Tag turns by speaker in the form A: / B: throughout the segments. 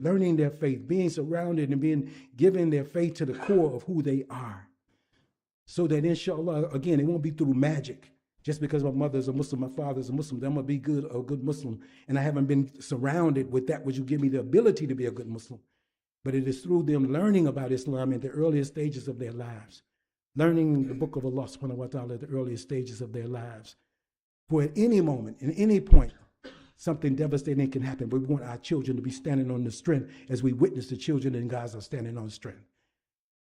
A: learning their faith, being surrounded and being given their faith to the core of who they are. So that inshallah, again, it won't be through magic. Just because my mother is a Muslim, my father is a Muslim, then I'm going to be a good Muslim. And I haven't been surrounded with that which will give me the ability to be a good Muslim. But it is through them learning about Islam in the earliest stages of their lives. Learning the book of Allah subhanahu wa ta'ala at the earliest stages of their lives. For at any moment, in any point, something devastating can happen. But we want our children to be standing on the strength as we witness the children in Gaza standing on strength.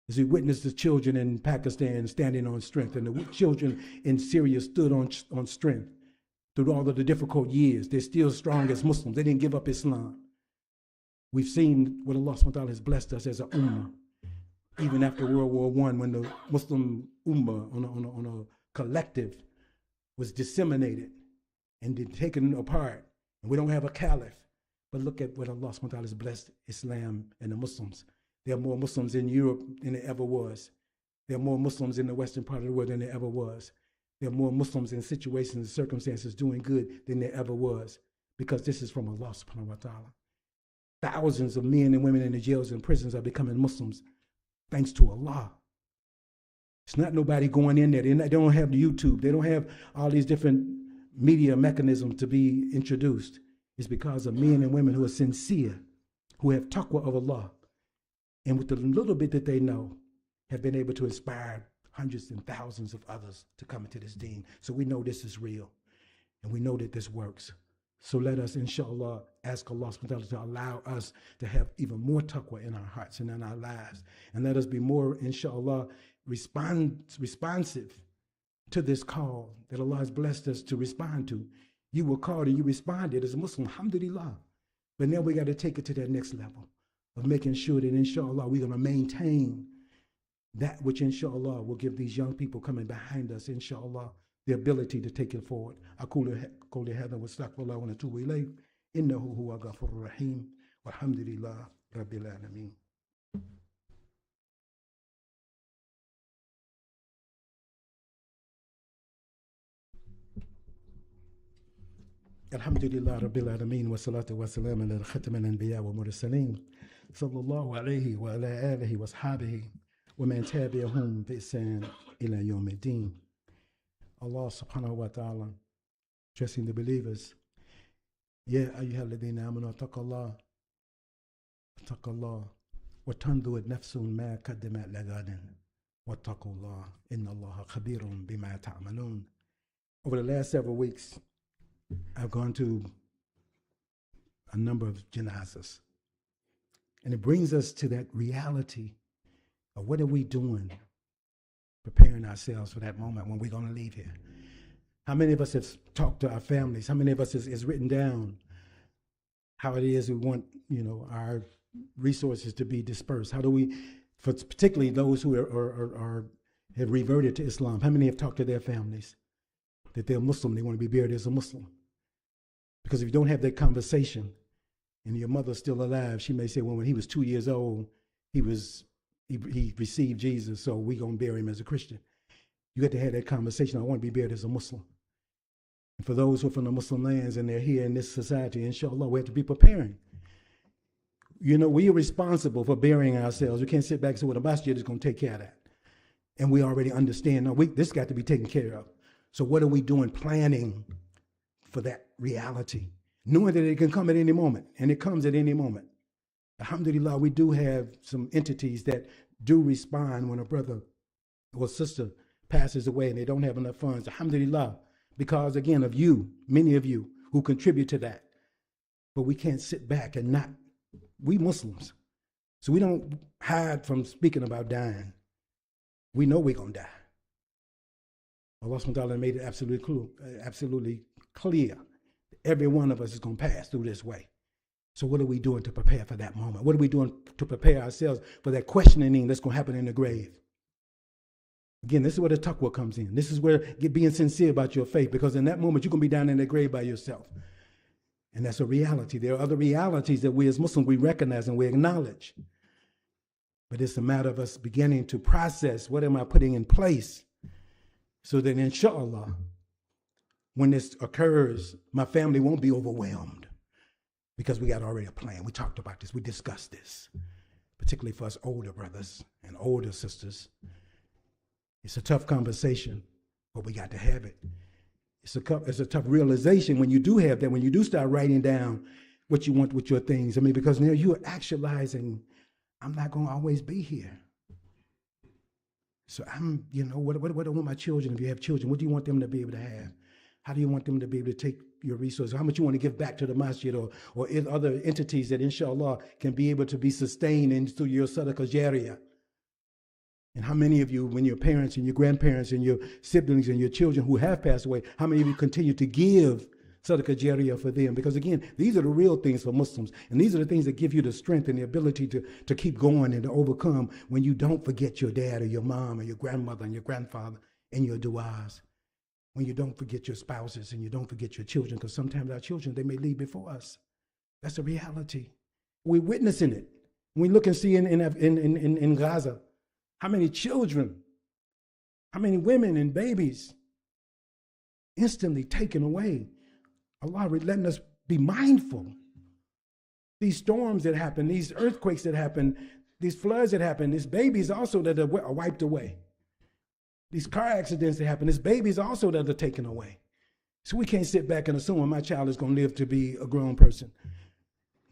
A: As we witnessed the children in Pakistan standing on strength, and the children in Syria stood on strength through all of the difficult years. They're still strong as Muslims. They didn't give up Islam. We've seen what Allah subhanahu wa ta'ala has blessed us as an ummah. Even after World War I, when the Muslim ummah on a collective was disseminated and then taken apart, and we don't have a caliph. But look at what Allah subhanahu wa ta'ala has blessed Islam and the Muslims. There are more Muslims in Europe than there ever was. There are more Muslims in the western part of the world than there ever was. There are more Muslims in situations and circumstances doing good than there ever was, because this is from Allah subhanahu wa ta'ala. Thousands of men and women in the jails and prisons are becoming Muslims thanks to Allah. It's not nobody going in there. They don't have YouTube. They don't have all these different media mechanisms to be introduced. It's because of men and women who are sincere, who have taqwa of Allah, and with the little bit that they know, have been able to inspire hundreds and thousands of others to come into this deen. So we know this is real, and we know that this works. So let us, inshallah, ask Allah subhanahu wa ta'ala to allow us to have even more taqwa in our hearts and in our lives. And let us be more, inshallah, responsive to this call that Allah has blessed us to respond to. You were called and you responded as a Muslim, alhamdulillah. But now we got to take it to that next level of making sure that, inshallah, we're going to maintain that which, inshallah, will give these young people coming behind us, inshallah, the ability to take it forward. أقول قولي هذا واستغفر الله ونتوب إليه إنه هو الغفور الرحيم والحمد لله رب العالمين. الحمد لله رب العالمين والصلاة والسلام على ختم الأنبياء والمرسلين صلى الله عليه وعلى آله وأصحابه ومن تابعهم بإحسان إلى يوم الدين. Allah subhanahu wa ta'ala addressing the believers. يا أيها الذين آمنوا اتقوا الله وتنظر نفس ما قدمت لغد واتقوا الله إن الله خبير بما تعملون. Over the last several weeks, I've gone to a number of janazas. And it brings us to that reality of what are we doing, preparing ourselves for that moment when we're going to leave here. How many of us have talked to our families? How many of us has written down how it is we want, our resources to be dispersed? How do we, for particularly those who have reverted to Islam, how many have talked to their families that they're Muslim, they want to be buried as a Muslim? Because if you don't have that conversation and your mother's still alive, she may say, well, when he was 2 years old, he received Jesus, so we're going to bury him as a Christian. You got to have that conversation. I want to be buried as a Muslim. And for those who are from the Muslim lands and they're here in this society, inshallah, we have to be preparing. We are responsible for burying ourselves. We can't sit back and say, well, the masjid is going to take care of that. And we already understand, no, this got to be taken care of. So what are we doing planning for that reality? Knowing that it can come at any moment, and it comes at any moment. Alhamdulillah, we do have some entities that do respond when a brother or sister passes away and they don't have enough funds. Alhamdulillah, because again of you, many of you who contribute to that. But we can't sit back and not, we Muslims. So we don't hide from speaking about dying. We know we're going to die. Allah subhanahu wa ta'ala made it absolutely clear. Every one of us is going to pass through this way. So what are we doing to prepare for that moment? What are we doing to prepare ourselves for that questioning that's going to happen in the grave? Again, this is where the taqwa comes in. This is where being sincere about your faith, because in that moment, you're going to be down in the grave by yourself. And that's a reality. There are other realities that we as Muslims, we recognize and we acknowledge. But it's a matter of us beginning to process, what am I putting in place so that inshallah, when this occurs, my family won't be overwhelmed. because we got already a plan. We talked about this. We discussed this, particularly for us older brothers and older sisters. It's a tough conversation, but we got to have it. It's a tough realization when you do have that, when you do start writing down what you want with your things. I mean, because now you're actualizing, I'm not going to always be here. So what do I want my children, if you have children, what do you want them to be able to have? How do you want them to be able to take your resources? How much you want to give back to the masjid or other entities that, inshallah, can be able to be sustained through your sadaqah jariyah? And how many of you, when your parents and your grandparents and your siblings and your children who have passed away, how many of you continue to give sadaqah jariyah for them? Because again, these are the real things for Muslims. And these are the things that give you the strength and the ability to keep going and to overcome when you don't forget your dad or your mom or your grandmother and your grandfather in your du'as. When you don't forget your spouses and you don't forget your children, because sometimes our children, they may leave before us. That's a reality. We're witnessing it. We look and see in Gaza, how many children, how many women and babies instantly taken away. Allah letting us be mindful. These storms that happen, these earthquakes that happen, these floods that happen, these babies also that are wiped away. These car accidents that happen, these babies also that are taken away. So we can't sit back and assume my child is going to live to be a grown person.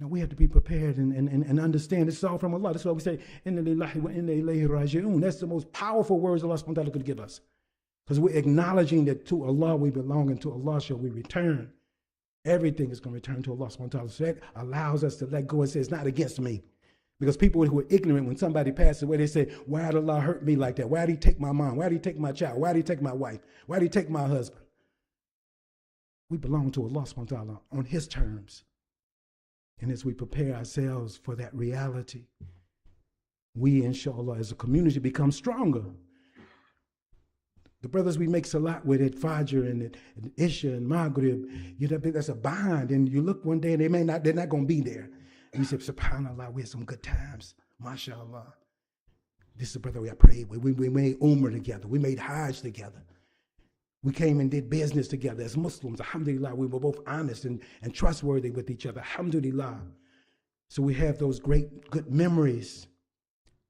A: No, we have to be prepared and understand it's all from Allah. That's why we say, Inna lillahi wa inna ilayhi raji'un. That's the most powerful words Allah subhanahu wa ta'ala could give us. Because we're acknowledging that to Allah we belong and to Allah shall we return. Everything is going to return to Allah subhanahu wa ta'ala. So that allows us to let go and say, it's not against me. Because people who are ignorant, when somebody passes away, they say, why did Allah hurt me like that? Why did he take my mom? Why did he take my child? Why did he take my wife? Why did he take my husband? We belong to Allah subhanahu wa ta'ala on his terms. And as we prepare ourselves for that reality, we, inshallah, as a community, become stronger. The brothers we make salat with at Fajr and at Isha and Maghrib, that's a bond. And you look one day and they're not going to be there. And you say, subhanAllah, we had some good times. MashaAllah. This is the brother we prayed with. We made Umrah together. We made Hajj together. We came and did business together as Muslims. Alhamdulillah, we were both honest and trustworthy with each other. Alhamdulillah. So we have those great, good memories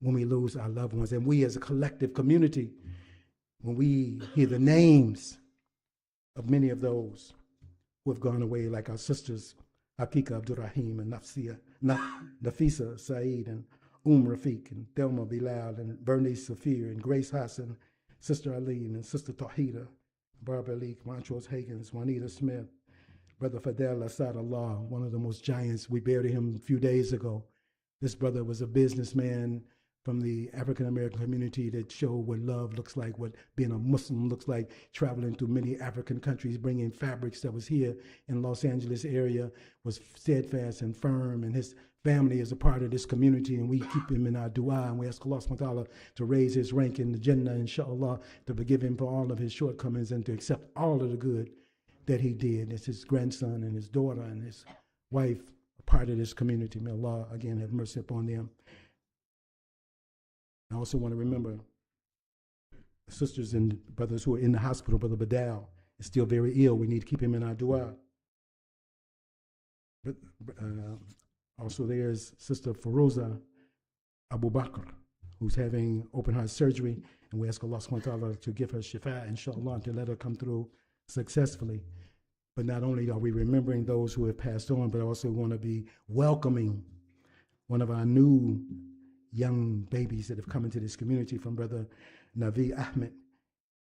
A: when we lose our loved ones. And we as a collective community, when we hear the names of many of those who have gone away, like our sisters, Hakika Abdul-Rahim and Nafisa Saeed and Rafiq and Thelma Bilal and Bernice Safir and Grace Hassan, Sister Aline and Sister Tahira, Barbara Leek, Montrose Higgins, Juanita Smith, Brother Fidel Assad Allah, one of the most giants. We buried him a few days ago. This brother was a businessman from the African-American community that showed what love looks like, what being a Muslim looks like, traveling through many African countries, bringing fabrics that was here in Los Angeles area, was steadfast and firm, and his family is a part of this community, and we keep him in our dua, and we ask Allah subhanahu wa ta'ala to raise his rank in the Jannah, inshallah, to forgive him for all of his shortcomings and to accept all of the good that he did. It's his grandson and his daughter and his wife, a part of this community. May Allah, again, have mercy upon them. I also want to remember the sisters and brothers who are in the hospital. Brother Badal is still very ill. We need to keep him in our dua. But, also there's Sister Feroza Abu Bakr, who's having open heart surgery, and we ask Allah subhanahu wa ta'ala to give her shifa, inshallah, to let her come through successfully. But not only are we remembering those who have passed on, but also want to be welcoming one of our new young babies that have come into this community from Brother Navi Ahmed.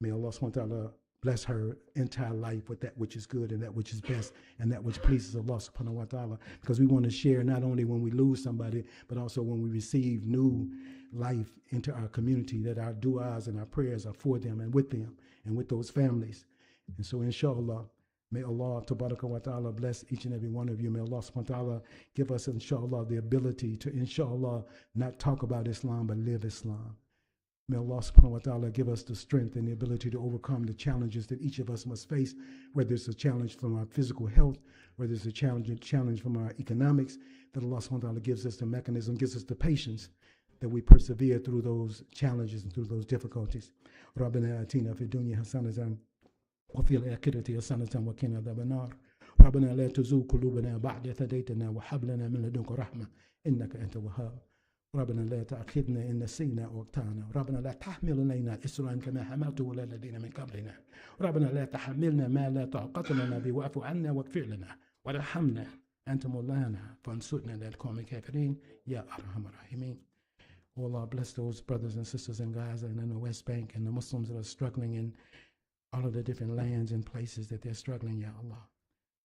A: May Allah subhanahu wa ta'ala bless her entire life with that which is good and that which is best and that which pleases Allah subhanahu wa ta'ala. Because we want to share not only when we lose somebody, but also when we receive new life into our community, that our du'as and our prayers are for them and with those families. And so inshallah, may Allah tabaraka wa ta'ala bless each and every one of you. May Allah subhanahu wa ta'ala give us inshallah the ability to inshallah not talk about Islam but live Islam. May Allah subhanahu wa ta'ala give us the strength and the ability to overcome the challenges that each of us must face, whether it's a challenge from our physical health, whether it's a challenge from our economics, that Allah subhanahu wa ta'ala gives us the mechanism, gives us the patience that we persevere through those challenges and through those difficulties. رَبَّنَا آتِينَا فِي الدُّنْيَا حَسَنَةً وَفِي الْآخِرَةِ حَسَنَةً وَقِنَا عَذَابَ النَّارِ ربنا لا تزغ قلوبنا بعد إذ هديتنا وهب لنا من لدنك رحمة إنك أنت الوهاب. ربنا لا تؤاخذنا إن نسينا أو أخطأنا. ربنا لا تحمل علينا إصرا كما حملته على الذين من قبلنا. ربنا لا تحملنا ما لا طاقة لنا به واعف عنا واغفر لنا وارحمنا أنت مولانا فانصرنا على القوم الكافرين يا أرحم الراحمين. Oh Lord, bless those brothers and sisters in Gaza and in the West Bank and the Muslims that are struggling in all of the different lands and places that they're struggling, Ya Allah.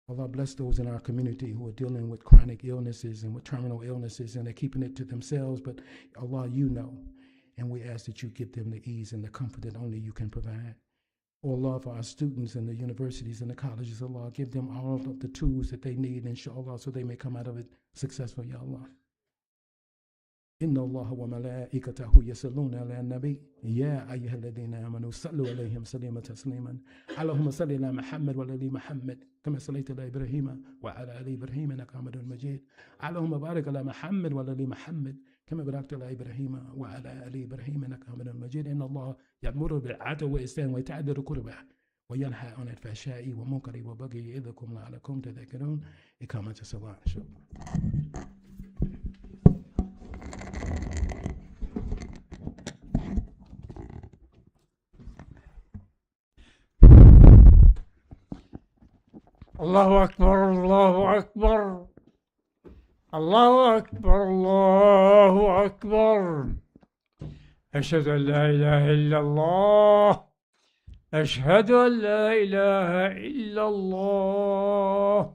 A: Allah, bless those in our community who are dealing with chronic illnesses and with terminal illnesses, and they're keeping it to themselves, but Allah, you know. And we ask that you give them the ease and the comfort that only you can provide. Oh Allah, for our students in the universities and the colleges, Allah, give them all of the tools that they need, inshallah, so they may come out of it successful, Ya Allah. إن الله وملائكته يصلون على النبي يا أيها الذين آمنوا صلوا عليه وسلموا تسليما. اللهم صل على محمد وعلى آل محمد كما صليت على إبراهيم وعلى آل إبراهيم إنك حميد مجيد. اللهم بارك على محمد وعلى آل محمد كما باركت على إبراهيم وعلى آل إبراهيم إنك حميد مجيد. إن الله يأمر بالعدل والإحسان وإيتاء ذي القربى وينهى عن الفحشاء والمنكر والبغي يعظكم لعلكم تذكرون. إقامة الصلاة إن شاء الله.
B: الله أكبر الله أكبر الله أكبر الله أكبر. أشهد أن لا إله إلا الله أشهد أن لا إله إلا الله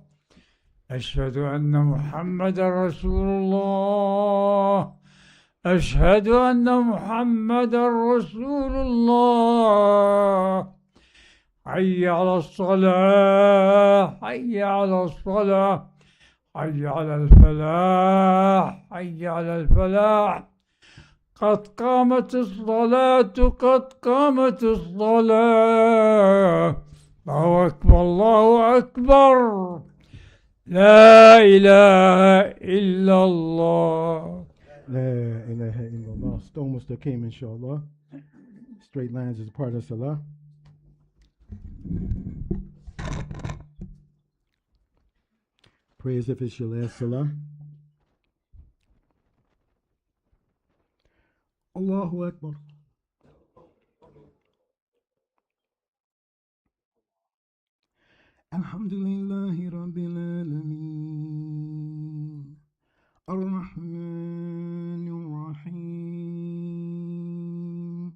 B: أشهد أن محمدا رسول الله أشهد أن محمدا رسول الله. حي على الصلاة حي على الصلاة حي على الفلاح حي على الفلاح. قد قامت الصلاة قد قامت الصلاة. الله أكبر الله أكبر. لا إله إلا الله.
A: لا إله إلا الله. Stone mustaqim, inshallah. Straight lines is part of salah. Pray as if it's your last salah. Allahu Akbar. Alhamdulillahi Rabbil Alameen. Ar-Rahman Ar-Rahim.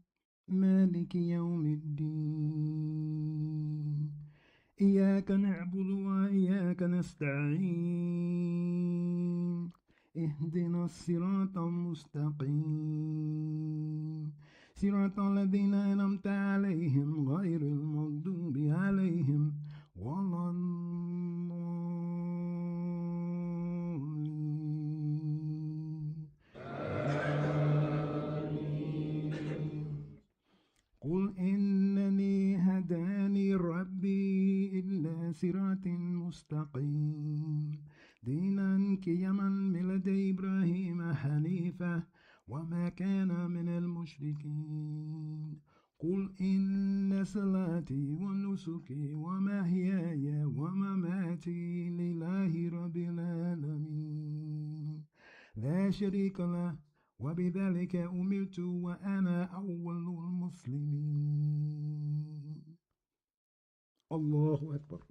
A: Maliki Yawmiddin. إياك نعبد وإياك نستعين. اهدنا الصراط المستقيم صراط الذين أنعمت عليهم غير المغضوب عليهم ولا الضالين. قل إنني هداني ربي إلى صراط مستقيم دينا قيما ملة إبراهيم حنيفا وما كان من المشركين. قل إن صلاتي ونسكي ومحياي ومماتي لله رب العالمين لا شريك له وبذلك أمرت وأنا أول المسلمين. الله أكبر.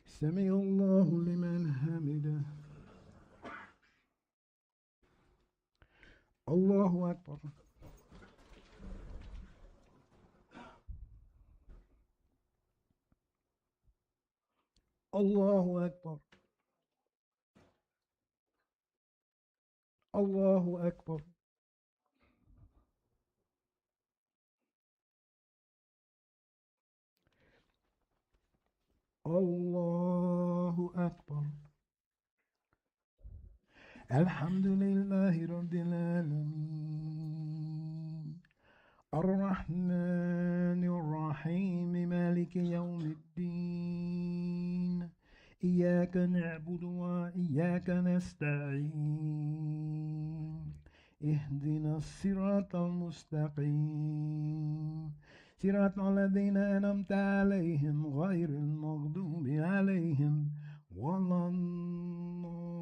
A: سمع الله لمن حمده. الله أكبر. الله أكبر. الله أكبر. الله أكبر. الحمد لله رب العالمين الرحمن الرحيم مالك يوم الدين إياك نعبد وإياك نستعين اهدنا الصراط المستقيم صراط الذين أنعمت عليهم غير المغضوب عليهم ولا الضالين.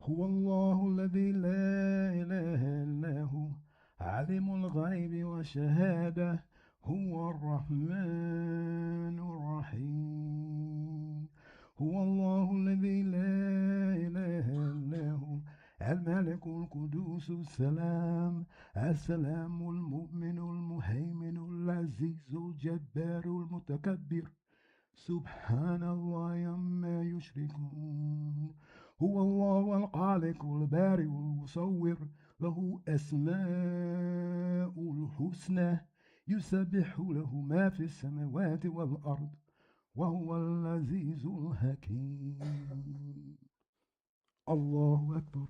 A: هو الله الذي لا إله إلا هو عالم الغيب والشهادة هو الرحمن الرحيم. هو الله الذي لا إله إلا هو الملك القدوس السلام المؤمن المهيمن العزيز الجبار المتكبر سبحان الله عما يشركون. هو الله الخالق البارئ المصور له أسماء الحسنى يسبح له ما في السماوات والأرض وهو العزيز الحكيم. الله أكبر.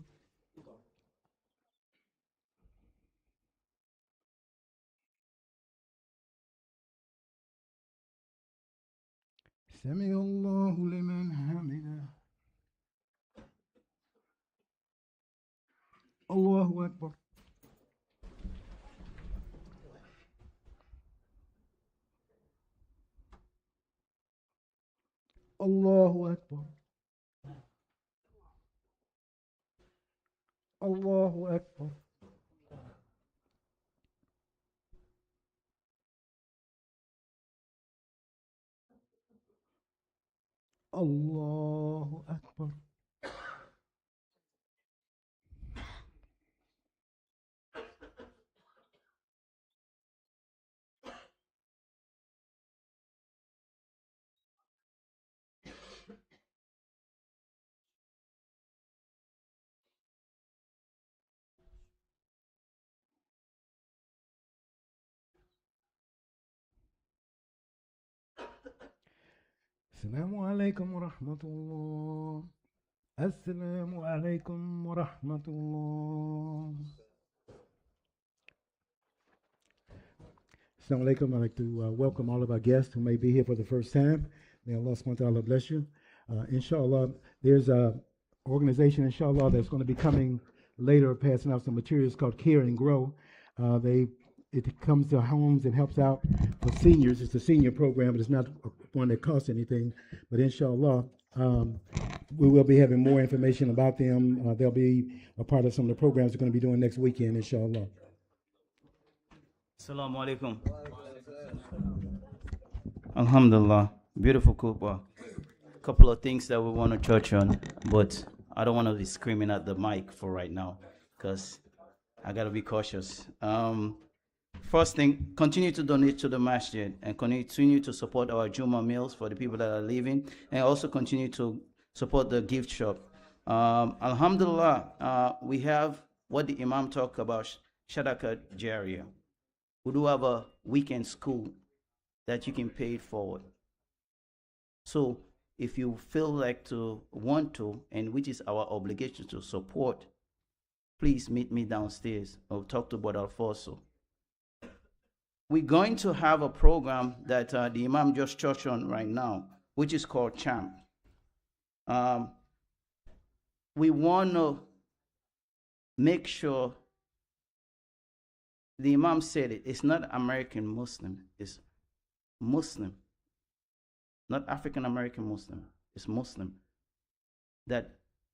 A: سمع الله لمن حمده. الله أكبر. الله أكبر. الله أكبر. الله أكبر. السلام عليكم ورحمة الله. السلام عليكم ورحمة الله. Assalamu alaikum. I'd like to welcome all of our guests who may be here for the first time. May Allah subhanahu wa ta'ala bless you. Inshallah, there's an organization, inshallah, that's going to be coming later, passing out some materials called Care and Grow. It comes to homes and helps out for seniors. It's a senior program, but it's not one that costs anything. But inshallah, we will be having more information about them. They'll be a part of some of the programs we're going to be doing next weekend, inshallah.
C: Assalamu alaikum. Alhamdulillah. Beautiful khutbah. Couple of things that we want to touch on, but I don't want to be screaming at the mic for right now because I got to be cautious. First thing, continue to donate to the masjid and continue to support our Jummah meals for the people that are leaving, and also continue to support the gift shop. Alhamdulillah, we have what the Imam talked about, Shadaka Jariyah. We do have a weekend school that you can pay it forward. So if you feel like to want to, and which is our obligation to support, please meet me downstairs. I'll talk to Brother Alfonso. We're going to have a program that the Imam just touched on right now, which is called CHAMP. We want to make sure, the Imam said it, it's not American Muslim, it's Muslim. Not African American Muslim, it's Muslim that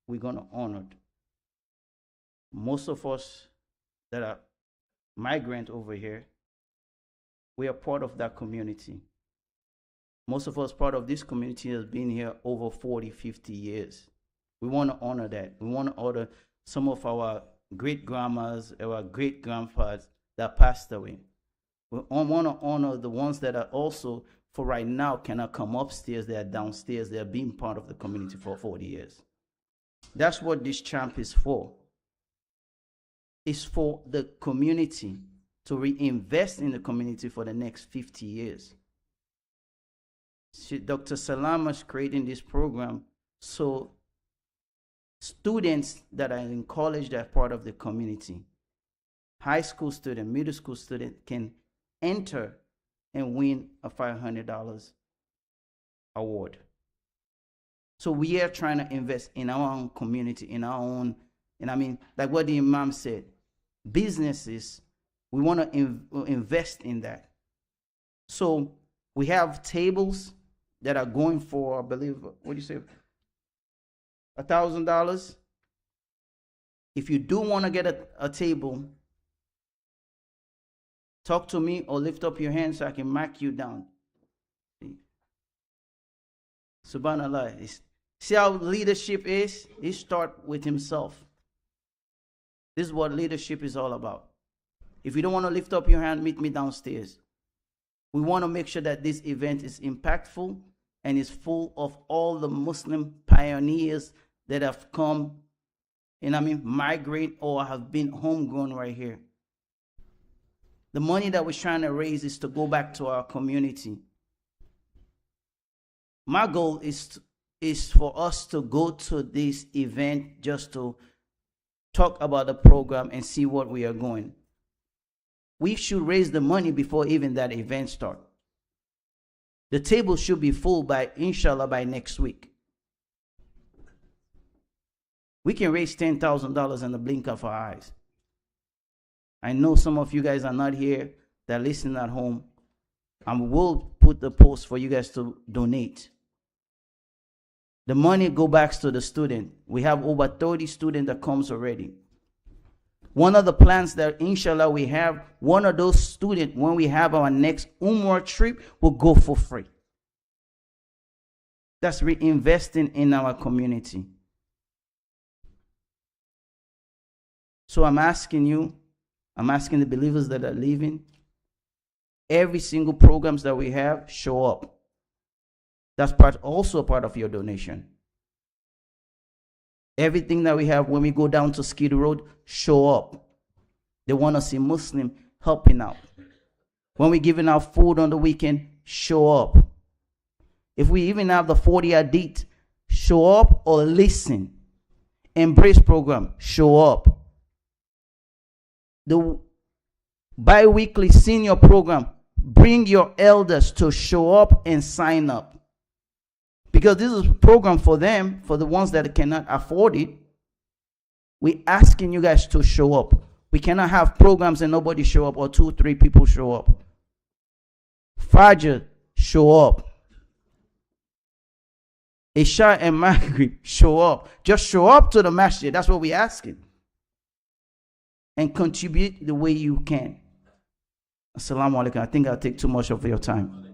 C: we're going to honor. Most of us that are migrant over here, we are part of that community. Most of us part of this community has been here over 40, 50 years. We want to honor that. We want to honor some of our great-grandmas, our great-grandfathers that passed away. We want to honor the ones that are also, for right now, cannot come upstairs. They are downstairs. They are being part of the community for 40 years. That's what this CHAMP is for. It's for the community to reinvest in the community for the next 50 years. Dr. Salama is creating this program so students that are in college that are part of the community, high school student, middle school student, can enter and win a $500 award. So we are trying to invest in our own community, in our own, and I mean, like what the Imam said, businesses, we want to invest in that. So we have tables that are going for, I believe, what do you say, $1,000. If you do want to get a table, talk to me or lift up your hand so I can mark you down. Subhanallah. See how leadership is? He starts with himself. This is what leadership is all about. If you don't want to lift up your hand, meet me downstairs. We want to make sure that this event is impactful and is full of all the Muslim pioneers that have come, and I mean migrate or have been homegrown right here. The money that we're trying to raise is to go back to our community. My goal is for us to go to this event just to talk about the program and see what we are going. We should raise the money before even that event starts. The table should be full by, inshallah, by next week. We can raise $10,000 in the blink of our eyes. I know some of you guys are not here, that are listening at home. I will put the post for you guys to donate. The money go back to the student. We have over 30 students that comes already. One of the plans that inshallah we have, one of those students, when we have our next Umrah trip, will go for free. That's reinvesting in our community. So I'm asking you, I'm asking the believers that are leaving, every single programs that we have, show up. That's also part of your donation. Everything that we have, when we go down to Skid Road, show up. They want to see Muslim helping out. When we're giving out food on the weekend, show up. If we even have the 40 Hadith, show up or listen. Embrace program, show up. The bi-weekly senior program, bring your elders to show up and sign up. Because this is a program for them, for the ones that cannot afford it. We're asking you guys to show up. We cannot have programs and nobody show up, or 2-3 people show up. Fajr, show up. Isha and Maghrib, show up. Just show up to the masjid. That's what we're asking. And contribute the way you can. Assalamu alaikum. I think I'll take too much of your time.